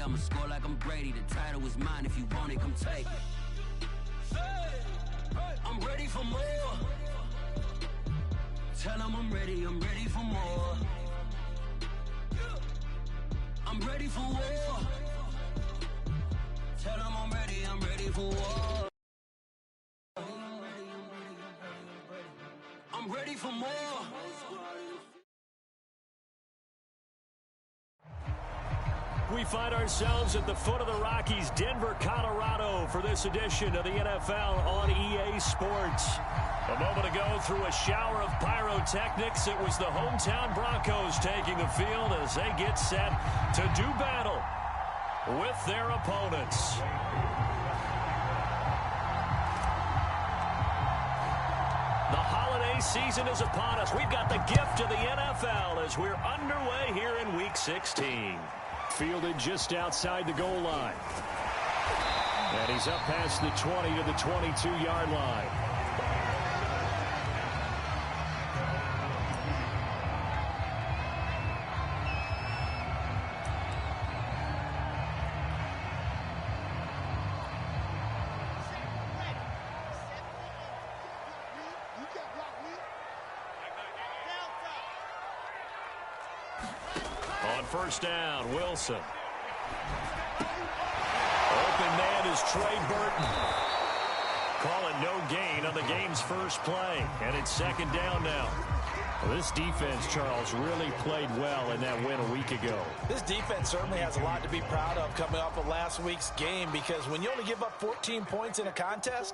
I'ma score like I'm Brady. The title is mine. If you want it, come take it. I'm ready for more. Tell them I'm ready for more. I'm ready for war. Tell them I'm ready for war. I'm ready for more. We find ourselves at the foot of the Rockies, Denver, Colorado, for this edition of the NFL on EA Sports. A moment ago, through a shower of pyrotechnics, it was the hometown Broncos taking the field as they get set to do battle with their opponents. The holiday season is upon us. We've got the gift of the NFL as we're underway here in Week 16. Fielded just outside the goal line. And he's up past the 20 to the 22-yard line. On first down, Wilson. Open man is Trey Burton. Call it no gain on the game's first play, and it's second down now. Well, this defense, Charles, really played well in that win a week ago. This defense certainly has a lot to be proud of coming off of last week's game, because when you only give up 14 points in a contest,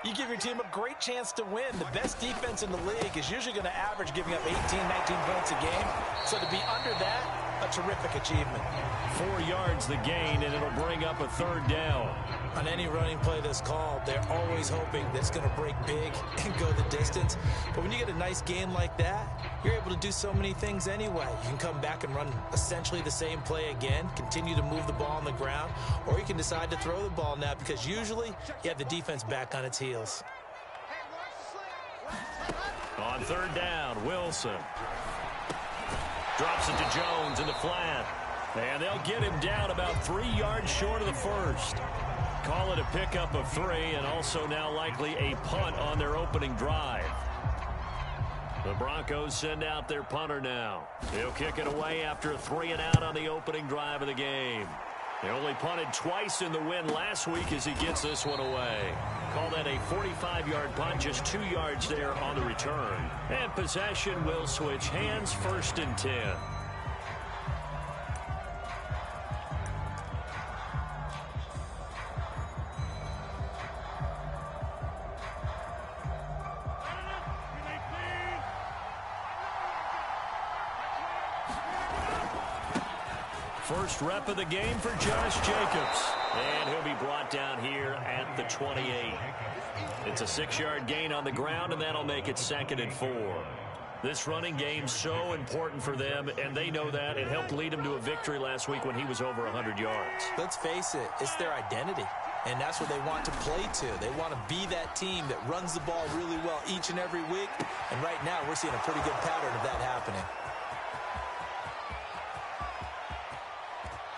you give your team a great chance to win. The best defense in the league is usually going to average giving up 18, 19 points a game. So to be under that, a terrific achievement. 4 yards the gain, and it'll bring up a third down. On any running play that's called, they're always hoping that it's going to break big and go the distance. But when you get a nice gain like that, you're able to do so many things anyway. You can come back and run essentially the same play again, continue to move the ball on the ground, or you can decide to throw the ball now, because usually you have the defense back on its heels. On third down, Wilson. Drops it to Jones in the flat. And they'll get him down about 3 yards short of the first. Call it a pickup of 3, and also now likely a punt on their opening drive. The Broncos send out their punter now. He'll kick it away after a 3-and-out on the opening drive of the game. They only punted twice in the win last week as he gets this one away. Call that a 45-yard punt, just 2 yards there on the return. And possession will switch hands, 1st and 10. First rep of the game for Josh Jacobs. And he'll be brought down here at the 28. It's a 6-yard gain on the ground, and that'll make it 2nd and 4. This running game's so important for them, and they know that. It helped lead them to a victory last week when he was over 100 yards. Let's face it, it's their identity, and that's what they want to play to. They want to be that team that runs the ball really well each and every week, and right now we're seeing a pretty good pattern of that happening.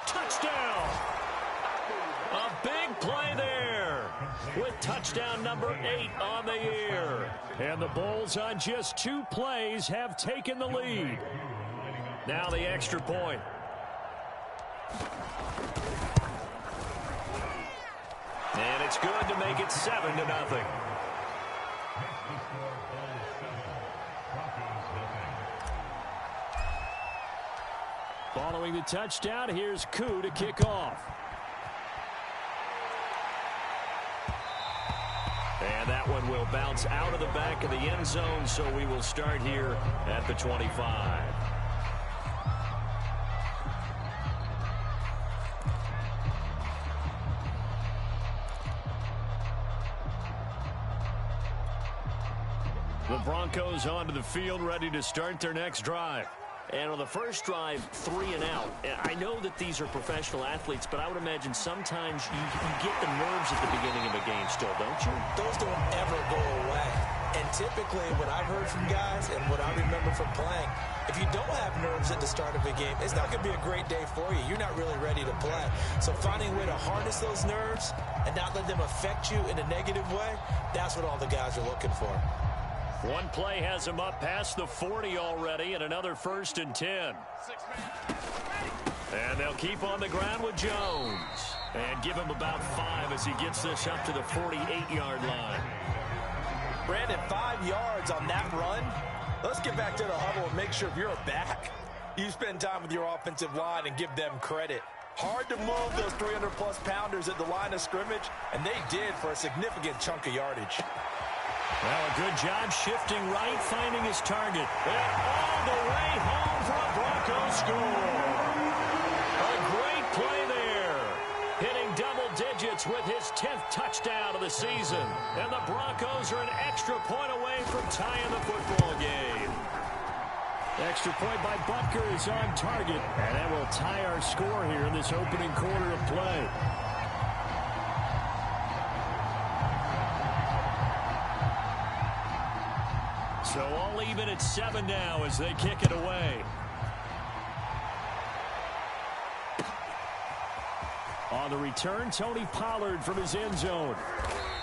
Touchdown! A big play there with touchdown number 8 on the year. And the Bulls on just 2 plays have taken the lead. Now the extra point. And it's good to make it 7-0. Following the touchdown, here's Koo to kick off. And that one will bounce out of the back of the end zone, so we will start here at the 25. The Broncos onto the field, ready to start their next drive. And on the first drive, 3-and-out. I know that these are professional athletes, but I would imagine sometimes you get the nerves at the beginning of a game still, don't you? Those don't ever go away. And typically what I've heard from guys and what I remember from playing, if you don't have nerves at the start of a game, it's not going to be a great day for you. You're not really ready to play. So finding a way to harness those nerves and not let them affect you in a negative way, that's what all the guys are looking for. One play has him up past the 40 already, and another 1st and 10. And they'll keep on the ground with Jones. And give him about 5 as he gets this up to the 48-yard line. Brandon, 5 yards on that run. Let's get back to the huddle and make sure if you're a back, you spend time with your offensive line and give them credit. Hard to move those 300-plus pounders at the line of scrimmage, and they did for a significant chunk of yardage. Well, a good job shifting right, finding his target. And all the way home for a Broncos score. A great play there. Hitting double digits with his 10th touchdown of the season. And the Broncos are an extra point away from tying the football game. Extra point by Butker is on target. And that will tie our score here in this opening quarter of play. So all even at 7 now as they kick it away. On the return, Tony Pollard from his end zone.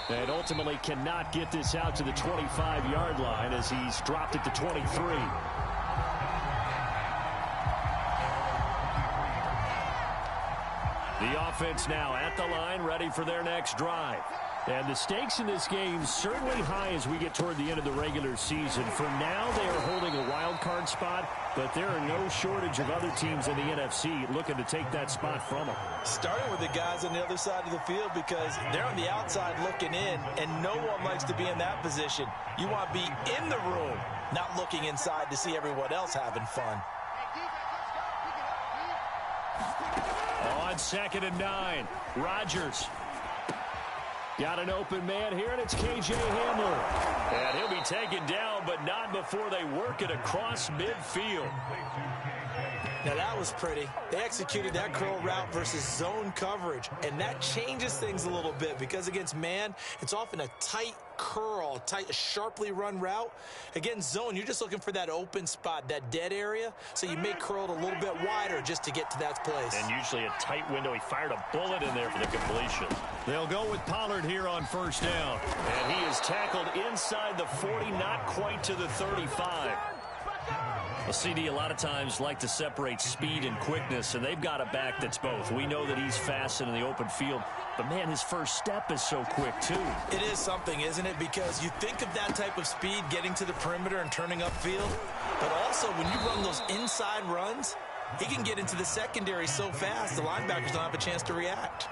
And ultimately cannot get this out to the 25-yard line as he's dropped it to 23. The offense now at the line, ready for their next drive. And the stakes in this game certainly high as we get toward the end of the regular season. For now, they are holding a wild card spot, but there are no shortage of other teams in the NFC looking to take that spot from them. Starting with the guys on the other side of the field because they're on the outside looking in, and no one likes to be in that position. You want to be in the room, not looking inside to see everyone else having fun. On 2nd and 9, Rodgers. Got an open man here, and it's K.J. Hamler. And he'll be taken down, but not before they work it across midfield. Now, that was pretty. They executed that curl route versus zone coverage, and that changes things a little bit because against man, it's often a tight curl, tight, sharply run route. Against zone, you're just looking for that open spot, that dead area, so you may curl it a little bit wider just to get to that place. And usually a tight window. He fired a bullet in there for the completion. They'll go with Pollard here on 1st down. And he is tackled inside the 40, not quite to the 35. Well, CD, a lot of times like to separate speed and quickness, and they've got a back that's both. We know that he's fast in the open field, but, man, his first step is so quick, too. It is something, isn't it? Because you think of that type of speed getting to the perimeter and turning upfield, but also when you run those inside runs, he can get into the secondary so fast the linebackers don't have a chance to react.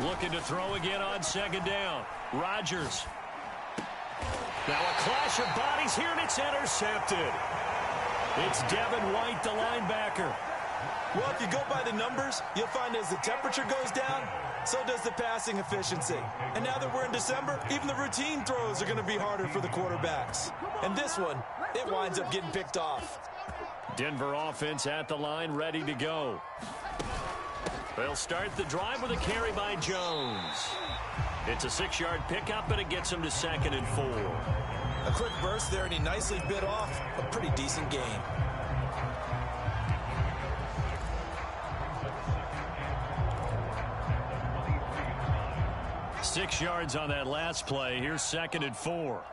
Looking to throw again on 2nd down. Rodgers. Now a clash of bodies here, and it's intercepted. It's Devin White, the linebacker. Well, if you go by the numbers, you'll find as the temperature goes down, so does the passing efficiency. And now that we're in December, even the routine throws are going to be harder for the quarterbacks. And this one, it winds up getting picked off. Denver offense at the line, ready to go. They'll start the drive with a carry by Jones. It's a 6-yard pickup, and it gets him to 2nd and 4. A quick burst there, and he nicely bit off a pretty decent gain. Six yards on that last play. Here's 2nd and 4.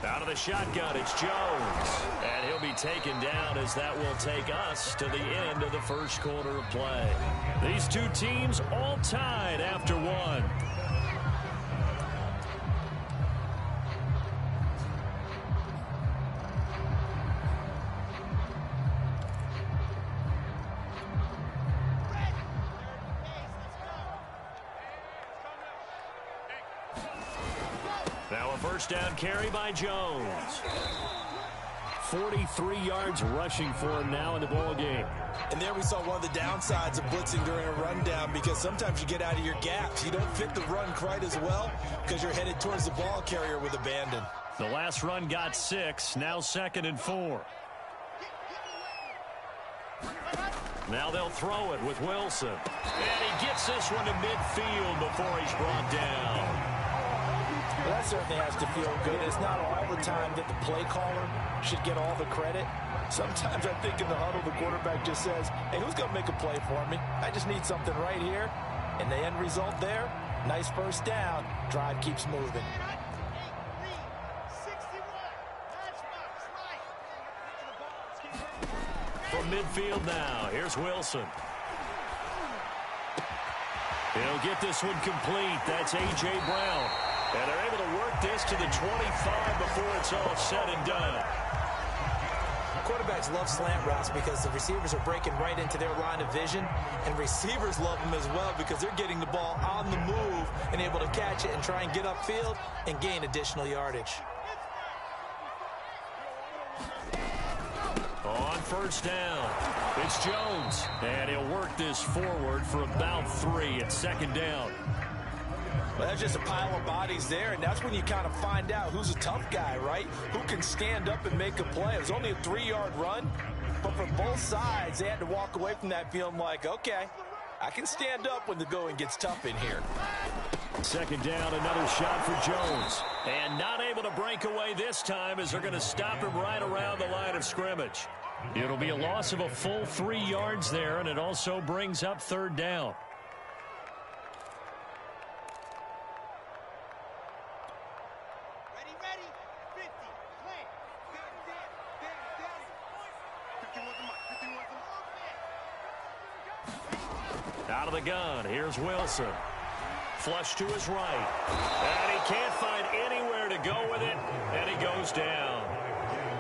Out of the shotgun, it's Jones. And he'll be taken down as that will take us to the end of the first quarter of play. These two teams all tied after one. Now a first down carry by Jones. 43 yards rushing for him now in the ball game. And there we saw one of the downsides of blitzing during a rundown, because sometimes you get out of your gaps. You don't fit the run quite as well because you're headed towards the ball carrier with abandon. The last run got 6, now 2nd and 4. Now they'll throw it with Wilson. And he gets this one to midfield before he's brought down. Well, that certainly has to feel good. It's not all the time that the play caller should get all the credit. Sometimes I think in the huddle, the quarterback just says, hey, who's going to make a play for me? I just need something right here. And the end result there, nice first down. Drive keeps moving. From midfield now, here's Wilson. He'll get this one complete. That's A.J. Brown. And they're able to work this to the 25 before it's all said and done. Quarterbacks love slant routes because the receivers are breaking right into their line of vision, and receivers love them as well because they're getting the ball on the move and able to catch it and try and get upfield and gain additional yardage. On first down, it's Jones, and he'll work this forward for about 3 at second down. Well, that's just a pile of bodies there, and that's when you kind of find out who's a tough guy, right? Who can stand up and make a play. It was only a 3-yard run, but for both sides, they had to walk away from that feeling like, okay, I can stand up when the going gets tough in here. Second down, another shot for Jones. And not able to break away this time as they're going to stop him right around the line of scrimmage. It'll be a loss of a full 3 yards there, and it also brings up third down. Out of the gun, here's Wilson. Flush to his right. And he can't find anywhere to go with it, and he goes down.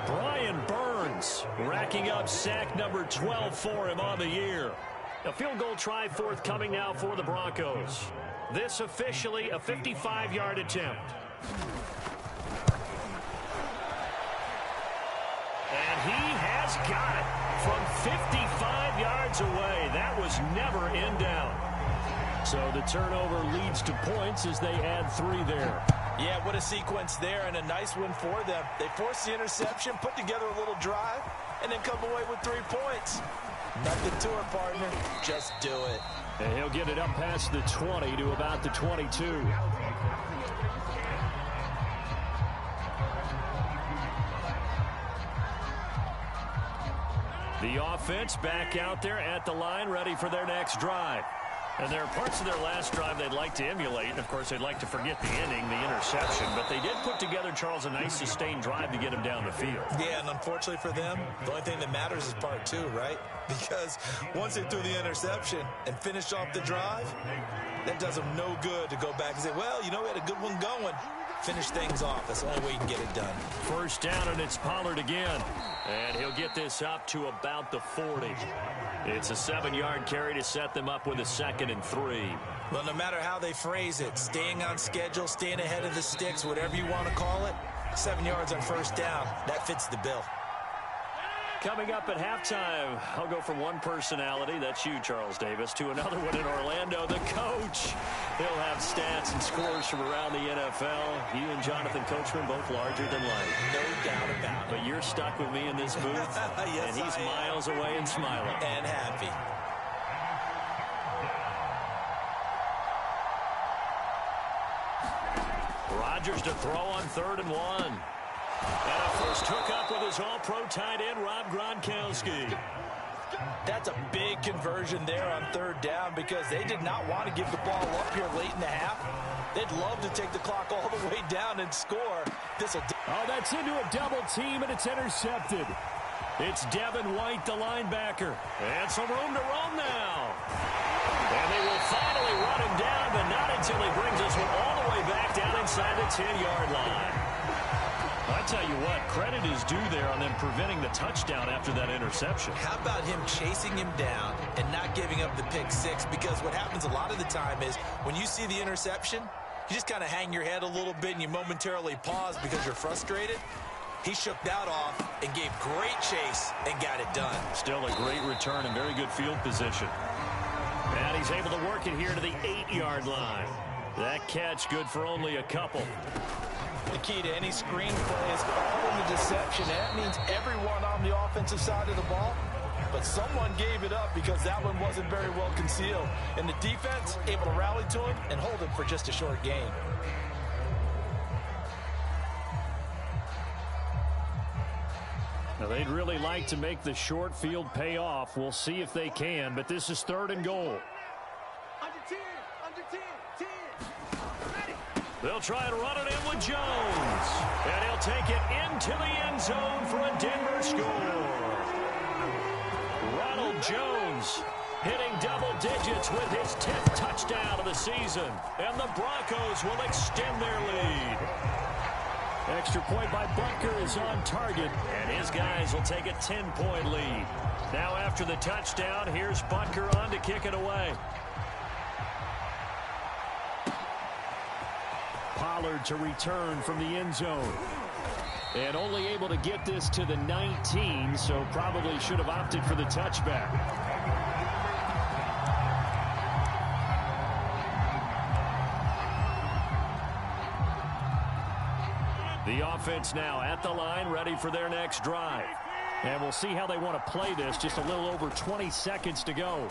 Brian Burns racking up sack number 12 for him on the year. A field goal try forthcoming now for the Broncos. This officially a 55-yard attempt. And he has got it from 55 yards away. That was never in doubt. So the turnover leads to points as they add 3 there. Yeah, what a sequence there, and a nice one for them. They forced the interception, put together a little drive, and then come away with 3 points. Nothing to it, partner. Just do it. And he'll get it up past the 20 to about the 22. The offense back out there at the line, ready for their next drive. And there are parts of their last drive they'd like to emulate. And, of course, they'd like to forget the ending, the interception. But they did put together, Charles, a nice sustained drive to get him down the field. Yeah, and unfortunately for them, the only thing that matters is part 2, right? Because once they threw the interception and finished off the drive, that does them no good to go back and say, well, you know, we had a good one going. Finish things off. That's the only way you can get it done. First down, and it's Pollard again. And he'll get this up to about the 40. It's a 7-yard carry to set them up with a 2nd and 3. Well, no matter how they phrase it, staying on schedule, staying ahead of the sticks, whatever you want to call it, 7 yards on first down, that fits the bill. Coming up at halftime, I'll go from one personality, that's you, Charles Davis, to another one in Orlando, the coach. He'll have stats and scores from around the NFL. He and Jonathan Coachman both larger than life. No doubt about it. But you're stuck with me in this booth, yes, and he's miles away and smiling. And happy. Rodgers to throw on 3rd and 1. And a first hookup with his all-pro tight end, Rob Gronkowski. That's a big conversion there on 3rd down because they did not want to give the ball up here late in the half. They'd love to take the clock all the way down and score. Oh, that's into a double team, and it's intercepted. It's Devin White, the linebacker. And some room to roam now. And they will finally run him down, but not until he brings us one all the way back down inside the 10-yard line. I tell you what, credit is due there on them preventing the touchdown after that interception. How about him chasing him down and not giving up the pick 6? Because what happens a lot of the time is when you see the interception, you just kind of hang your head a little bit and you momentarily pause because you're frustrated. He shook that off and gave great chase and got it done. Still a great return and very good field position. And he's able to work it here to the 8-yard line. That catch good for only a couple. The key to any screen play is following the deception. That means everyone on the offensive side of the ball but someone gave it up because that one wasn't very well concealed. And the defense able to rally to him and hold him for just a short gain. Now, they'd really like to make the short field pay off. We'll see if they can, but this is 3rd and goal. Under 10. Ready. They'll try and run it in with Jones. And he'll take it into the end zone for a Denver score. Ronald Jones hitting double digits with his 10th touchdown of the season. And the Broncos will extend their lead. Extra point by Butker is on target, and his guys will take a 10-point lead. Now after the touchdown, here's Butker on to kick it away. Pollard to return from the end zone. And only able to get this to the 19, so probably should have opted for the touchback. The offense now at the line, ready for their next drive. And we'll see how they want to play this. Just a little over 20 seconds to go.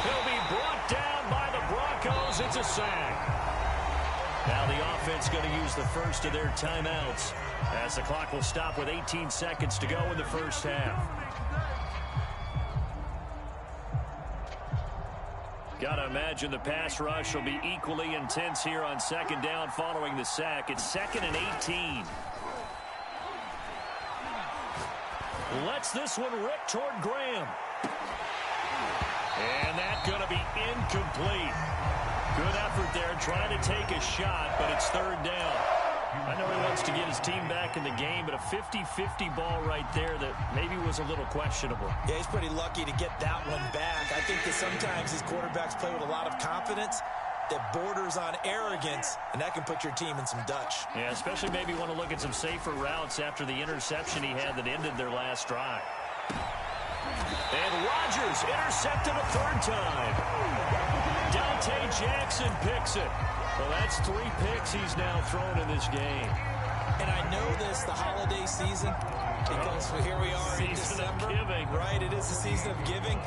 He'll be brought down by the Broncos. It's a sack. Now the offense going to use the first of their timeouts as the clock will stop with 18 seconds to go in the first half. Got to imagine the pass rush will be equally intense here on 2nd down following the sack. It's 2nd and 18. Lets this one rip toward Graham. And that's going to be incomplete. Good effort there trying to take a shot, but it's 3rd down. I know he wants to get his team back in the game, but a 50-50 ball right there that maybe was a little questionable. Yeah, he's pretty lucky to get that one back. I think that sometimes these quarterbacks play with a lot of confidence that borders on arrogance, and that can put your team in some Dutch. Yeah, especially maybe want to look at some safer routes after the interception he had that ended their last drive. And Rodgers intercepted a 3rd time. Dante Jackson picks it. Well, that's 3 picks he's now thrown in this game. And I know this, the holiday season, because here we are in December. Right, it is the season of giving.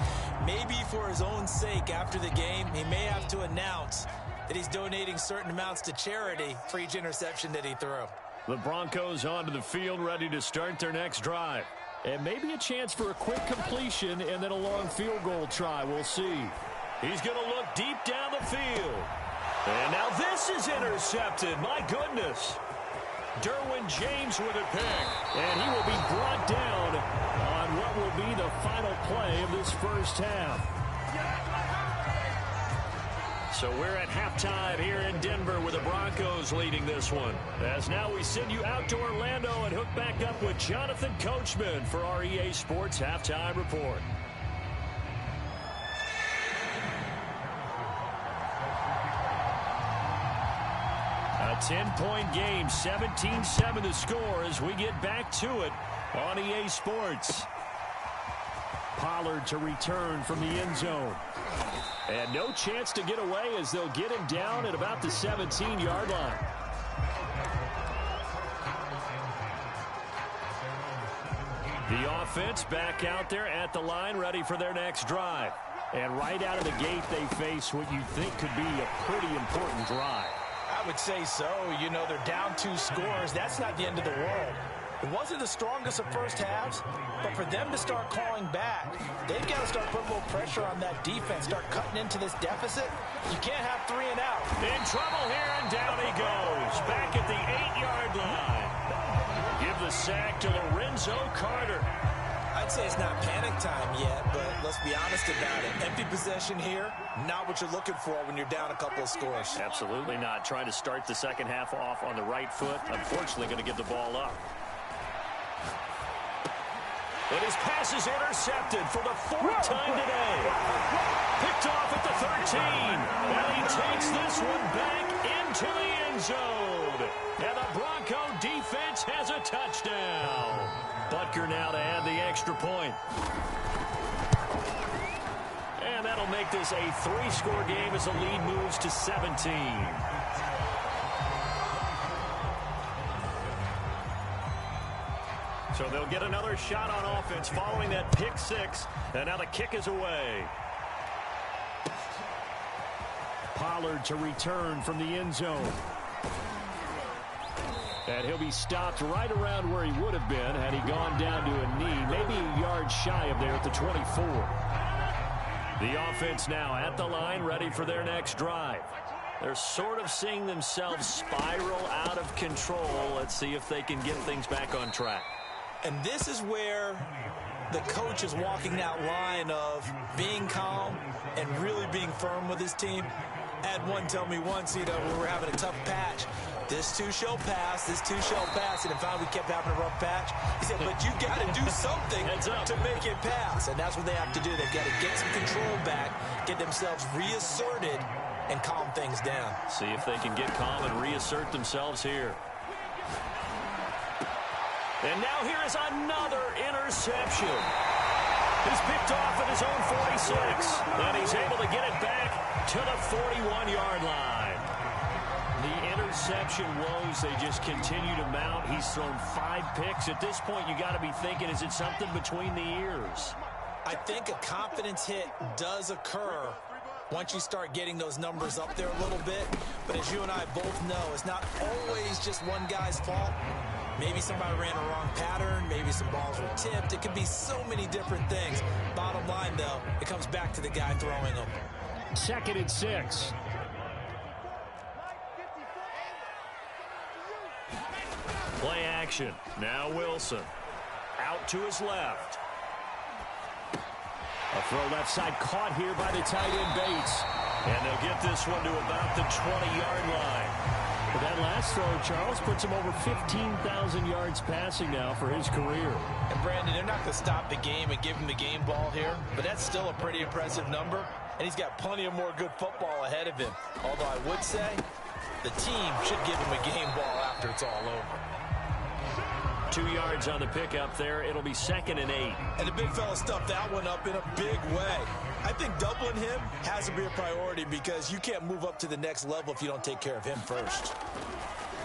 Maybe for his own sake after the game, he may have to announce that he's donating certain amounts to charity for each interception that he threw. The Broncos onto the field, ready to start their next drive. And maybe a chance for a quick completion and then a long field goal try. We'll see. He's going to look deep down the field. And now this is intercepted. My goodness. Derwin James with a pick. And he will be brought down on what will be the final play of this first half. So we're at halftime here in Denver with the Broncos leading this one. As now we send you out to Orlando and hook back up with Jonathan Coachman for our EA Sports Halftime Report. A 10-point game, 17-7 the score as we get back to it on EA Sports. Pollard to return from the end zone. And no chance to get away as they'll get him down at about the 17-yard line. The offense back out there at the line, ready for their next drive. And right out of the gate, they face what you think could be a pretty important drive. I would say so. You know, they're down 2 scores. That's not the end of the world. It wasn't the strongest of first halves, but for them to start clawing back, they've got to start putting a little pressure on that defense, start cutting into this deficit. You can't have 3 and out. In trouble here, and down he goes. Back at the 8-yard line. Give the sack to Lorenzo Carter. I'd say it's not panic time yet, but let's be honest about it. Empty possession here, not what you're looking for when you're down a couple of scores. Absolutely not. Trying to start the second half off on the right foot. Unfortunately, going to give the ball up. And his pass is intercepted for the 4th time today. Picked off at the 13. And he takes this one back into the end zone. And the Bronco defense has a touchdown. Butker now to add the extra point. And that'll make this a 3-score game as the lead moves to 17. So they'll get another shot on offense following that pick six. And now the kick is away. Pollard to return from the end zone. And he'll be stopped right around where he would have been had he gone down to a knee, maybe a yard shy of there at the 24. The offense now at the line, ready for their next drive. They're sort of seeing themselves spiral out of control. Let's see if they can get things back on track. And this is where the coach is walking that line of being calm and really being firm with his team. I had one tell me once, when we were having a tough patch, this too shall pass, this too shall pass. And in fact, we kept having a rough patch. He said, but you got to do something to make it pass. And that's what they have to do. They've got to get some control back, get themselves reasserted, and calm things down. See if they can get calm and reassert themselves here. And now here is another interception. He's picked off at his own 46. And he's able to get it back to the 41-yard line. The interception woes, they just continue to mount. He's thrown 5 picks. At this point, you got to be thinking, is it something between the ears? I think a confidence hit does occur once you start getting those numbers up there a little bit. But as you and I both know, it's not always just one guy's fault. Maybe somebody ran a wrong pattern. Maybe some balls were tipped. It could be so many different things. Bottom line, though, it comes back to the guy throwing them. 2nd and 6. Play action. Now Wilson. Out to his left. A throw left side caught here by the tight end Bates. And they'll get this one to about the 20-yard line. But that last throw, Charles, puts him over 15,000 yards passing now for his career. And Brandon, they're not going to stop the game and give him the game ball here, but that's still a pretty impressive number, and he's got plenty of more good football ahead of him. Although I would say the team should give him a game ball after it's all over. 2 yards on the pickup there. It'll be 2nd and 8. And the big fella stuffed that one up in a big way. I think doubling him has to be a priority because you can't move up to the next level if you don't take care of him first.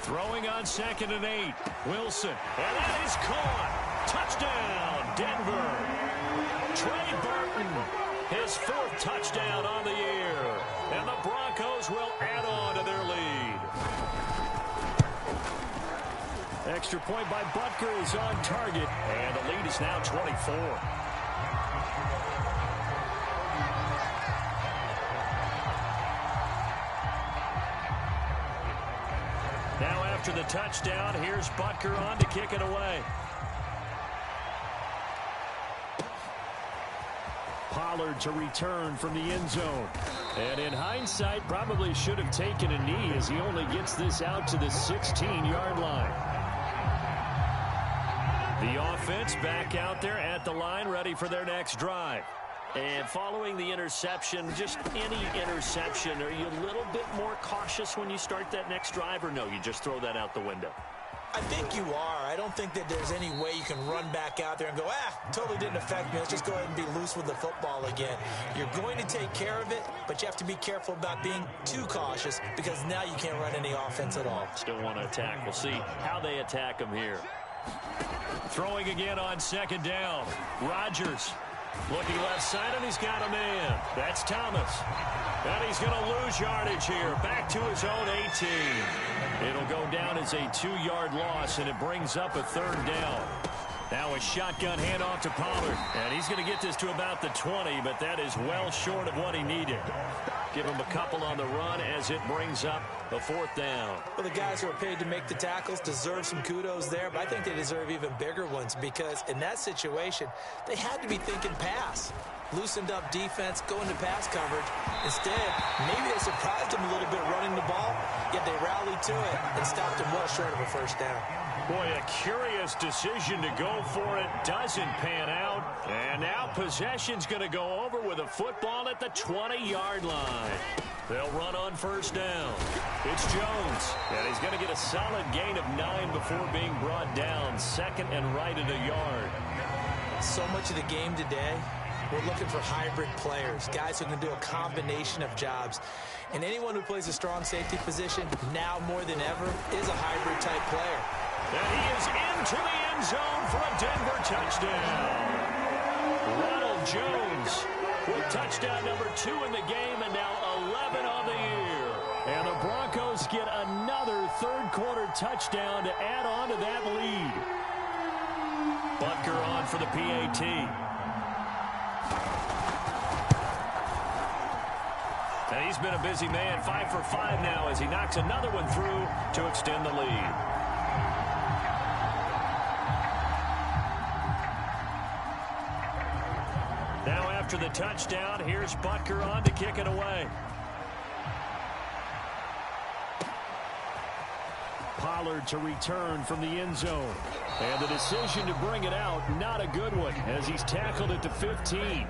Throwing on 2nd and 8. Wilson. And that is caught. Touchdown, Denver. Trey Burton, his 4th touchdown on the year. And the Broncos will add on to their lead. Extra point by Butker is on target. And the lead is now 24. Now after the touchdown, here's Butker on to kick it away. Pollard to return from the end zone. And in hindsight, probably should have taken a knee as he only gets this out to the 16-yard line. The offense back out there at the line, ready for their next drive. And following the interception, just any interception, are you a little bit more cautious when you start that next drive, or no, you just throw that out the window? I think you are. I don't think that there's any way you can run back out there and go, totally didn't affect me. Let's just go ahead and be loose with the football again. You're going to take care of it, but you have to be careful about being too cautious because now you can't run any offense at all. Still want to attack. We'll see how they attack them here. Throwing again on 2nd down. Rodgers looking left side, and he's got a man. That's Thomas. And he's going to lose yardage here. Back to his own 18. It'll go down as a 2-yard loss, and it brings up a 3rd down. Now a shotgun handoff to Pollard. And he's going to get this to about the 20, but that is well short of what he needed. Give him a couple on the run as it brings up the 4th down. Well, the guys who are paid to make the tackles deserve some kudos there, but I think they deserve even bigger ones because in that situation, they had to be thinking pass. Loosened up defense, going to pass coverage. Instead, maybe they surprised him a little bit running the ball, yet they rallied to it and stopped him well short of a 1st down. Boy, a curious decision to go for it. Doesn't pan out. And now possession's going to go over with a football at the 20-yard line. They'll run on 1st down. It's Jones. And he's going to get a solid gain of 9 before being brought down. 2nd and right at a yard. So much of the game today, we're looking for hybrid players, guys who can do a combination of jobs. And anyone who plays a strong safety position, now more than ever, is a hybrid type player. And he is into the end zone for a Denver touchdown. Ronald Jones with touchdown number 2 in the game, and now 11 on the year. And the Broncos get another third-quarter touchdown to add on to that lead. Butker on for the PAT. And he's been a busy man, 5 for 5 now as he knocks another one through to extend the lead. Now after the touchdown, here's Butker on to kick it away. Pollard to return from the end zone. And the decision to bring it out, not a good one, as he's tackled at the 15.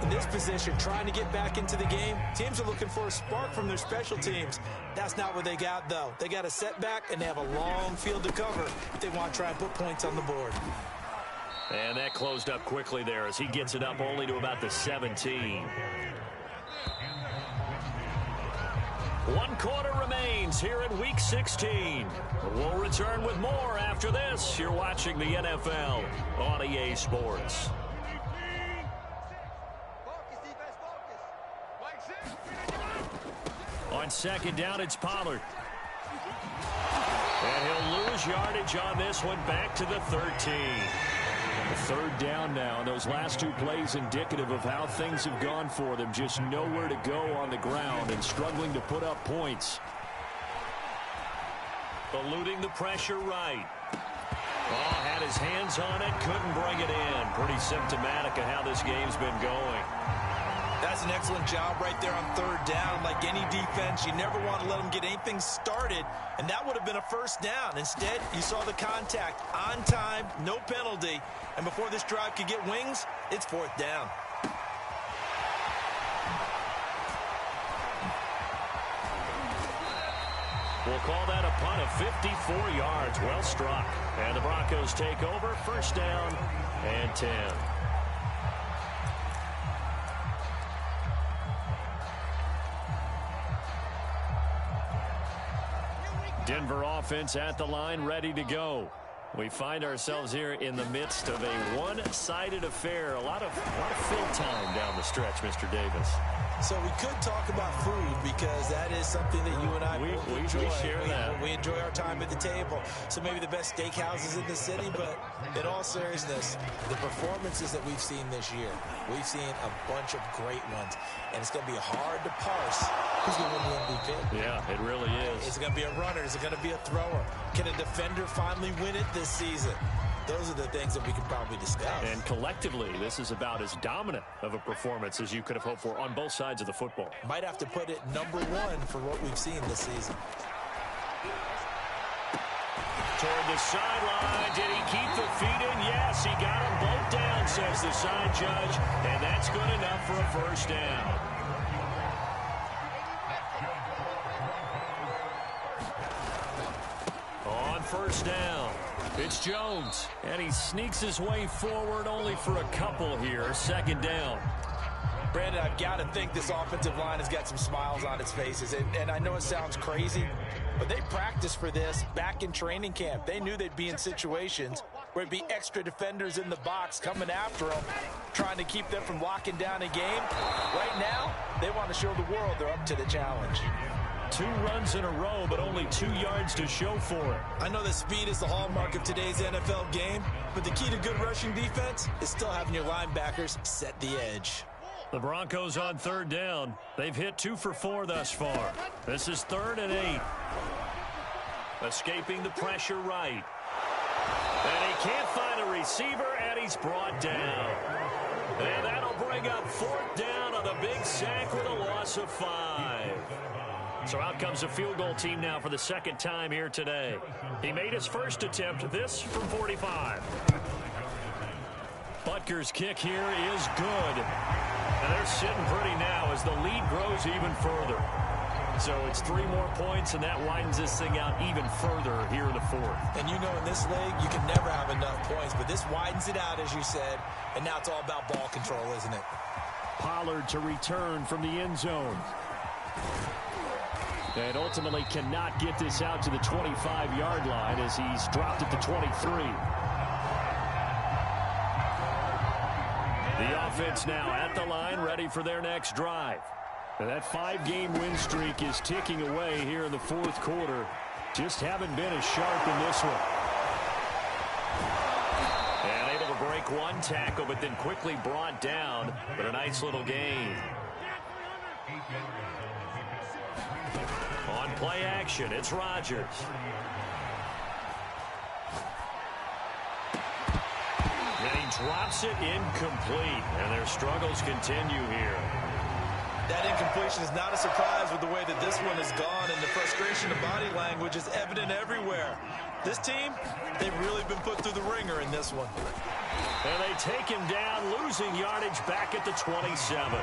In this position, trying to get back into the game, teams are looking for a spark from their special teams. That's not what they got, though. They got a setback, and they have a long field to cover if they want to try and put points on the board. And that closed up quickly there as he gets it up only to about the 17. 1 quarter remains here in Week 16. We'll return with more after this. You're watching the NFL on EA Sports. On second down, it's Pollard. And he'll lose yardage on this one, back to the 13. Third down now, and those last 2 plays indicative of how things have gone for them. Just nowhere to go on the ground and struggling to put up points. Eluding the pressure right. Oh, had his hands on it, couldn't bring it in. Pretty symptomatic of how this game's been going. That's an excellent job right there on third down. Like any defense, you never want to let them get anything started, and that would have been a first down. Instead, you saw the contact on time, no penalty, and before this drive could get wings, it's fourth down. We'll call that a punt of 54 yards. Well struck. And the Broncos take over, first down and 10. Denver offense at the line, ready to go. We find ourselves here in the midst of a one-sided affair. A lot of fill time down the stretch, Mr. Davis. So we could talk about food because that is something that you and I enjoy. We share that. We enjoy our time at the table. So maybe the best steakhouses in the city, but in all seriousness, the performances that we've seen this year, we've seen a bunch of great ones. And it's going to be hard to parse who's going to win the MVP. Yeah, it really is. Is it going to be a runner? Is it going to be a thrower? Can a defender finally win it this season? Those are the things that we can probably discuss. And collectively, this is about as dominant of a performance as you could have hoped for on both sides of the football. Might have to put it number 1 for what we've seen this season. Toward the sideline. Did he keep the feet in? Yes, he got them both down, says the side judge. And that's good enough for a first down. On first down, it's Jones. And he sneaks his way forward only for a couple here. Second down. Brandon, I've got to think this offensive line has got some smiles on its faces. And I know it sounds crazy, but they practiced for this back in training camp. They knew they'd be in situations where it'd be extra defenders in the box coming after them, trying to keep them from locking down a game. Right now, they want to show the world they're up to the challenge. 2 runs in a row, but only 2 yards to show for it. I know that speed is the hallmark of today's NFL game, but the key to good rushing defense is still having your linebackers set the edge. The Broncos on third down. They've hit 2 for 4 thus far. This is 3rd and 8. Escaping the pressure right. And he can't find a receiver, and he's brought down. And that'll bring up 4th down on the big sack with a loss of 5. So out comes a field goal team now for the second time here today. He made his first attempt, this from 45. Butker's kick here is good. And they're sitting pretty now as the lead grows even further. So it's 3 more points, and that widens this thing out even further here in the 4th. And you know in this league, you can never have enough points, but this widens it out, as you said, and now it's all about ball control, isn't it? Pollard to return from the end zone. And ultimately cannot get this out to the 25-yard line as he's dropped at the 23. The offense now at the line, ready for their next drive. And that 5-game win streak is ticking away here in the fourth quarter. Just haven't been as sharp in this one. And able to break one tackle, but then quickly brought down. But a nice little gain. On play action, it's Rodgers. And he drops it incomplete. And their struggles continue here. That incompletion is not a surprise with the way that this one has gone, and the frustration of body language is evident everywhere. This team, they've really been put through the ringer in this one. And they take him down, losing yardage back at the 27.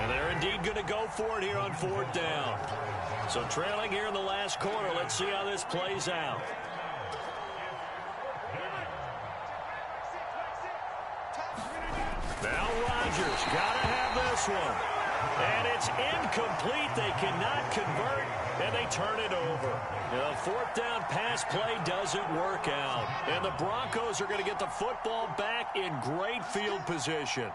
And they're indeed going to go for it here on fourth down. So trailing here in the last quarter, let's see how this plays out. Now Rodgers got to have this one. And it's incomplete. They cannot convert, and they turn it over. The fourth down pass play doesn't work out. And the Broncos are going to get the football back in great field position.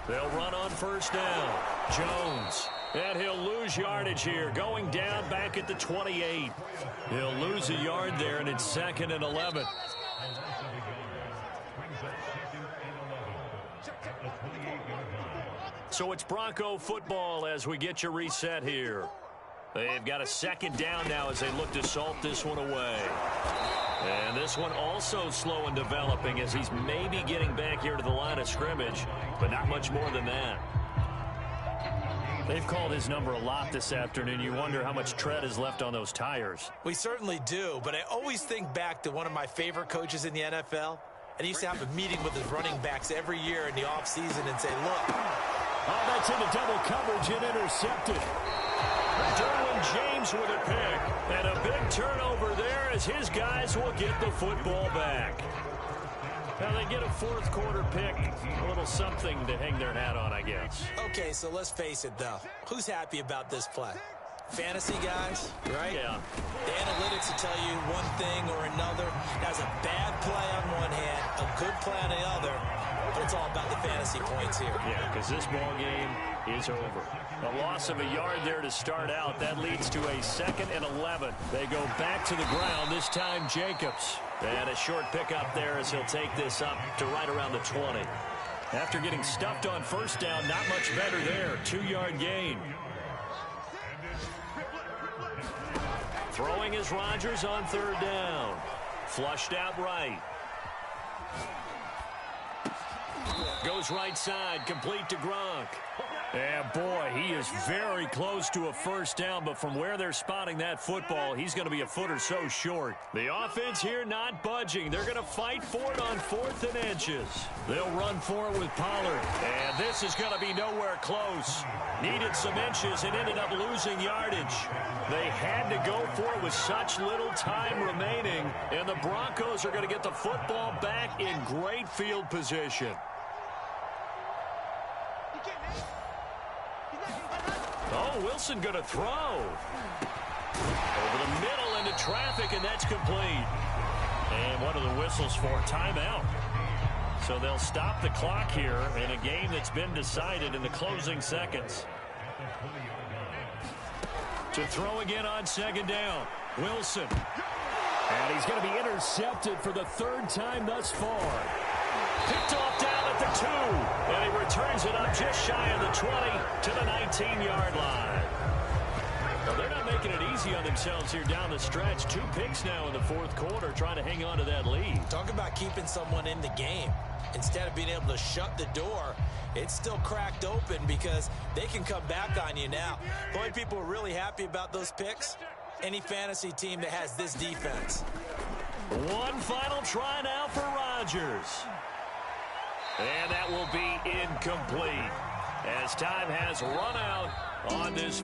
They'll run on first down. Jones. And he'll lose yardage here, going down back at the 28. He'll lose a yard there, and it's 2nd and 11. So it's Bronco football as we get you reset here. They've got a second down now as they look to salt this one away. And this one also slow in developing as he's maybe getting back here to the line of scrimmage, but not much more than that. They've called his number a lot this afternoon. You wonder how much tread is left on those tires. We certainly do, but I always think back to one of my favorite coaches in the NFL. And he used to have a meeting with his running backs every year in the offseason and say, look. Oh, that's into double coverage and intercepted. Derwin James with a pick. And a big turnover there as his guys will get the football back. Now they get a fourth quarter pick. A little something to hang their hat on, I guess. Okay, so let's face it, though. Who's happy about this play? Fantasy guys, right? Yeah. The analytics will tell you one thing or another. That's a bad play on one hand, a good play on the other, but it's all about the fantasy points here. Yeah, because this ball game is over. A loss of a yard there to start out. That leads to a 2nd and 11. They go back to the ground, this time Jacobs. And a short pickup there as he'll take this up to right around the 20. After getting stuffed on first down, not much better there. 2-yard gain. Throwing is Rodgers on third down. Flushed out right. Goes right side, complete to Gronk. And boy, he is very close to a first down, but from where they're spotting that football, he's going to be a foot or so short. The offense here not budging. They're going to fight for it on 4th and inches. They'll run for it with Pollard. And this is going to be nowhere close. Needed some inches and ended up losing yardage. They had to go for it with such little time remaining, and the Broncos are going to get the football back in great field position. Oh, Wilson going to throw. Over the middle into traffic, and that's complete. And what are the whistles for? Timeout. So they'll stop the clock here in a game that's been decided in the closing seconds. To throw again on second down. Wilson. And he's going to be intercepted for the 3rd time thus far. Picked off down at the 2. And he returns it up just shy of the 20 to the 19-yard line. Well, they're not making it easy on themselves here down the stretch. 2 picks now in the fourth quarter trying to hang on to that lead. Talk about keeping someone in the game. Instead of being able to shut the door, it's still cracked open because they can come back on you now. The only people who are really happy about those picks, any fantasy team that has this defense. One final try now for Rodgers. And that will be incomplete as time has run out on this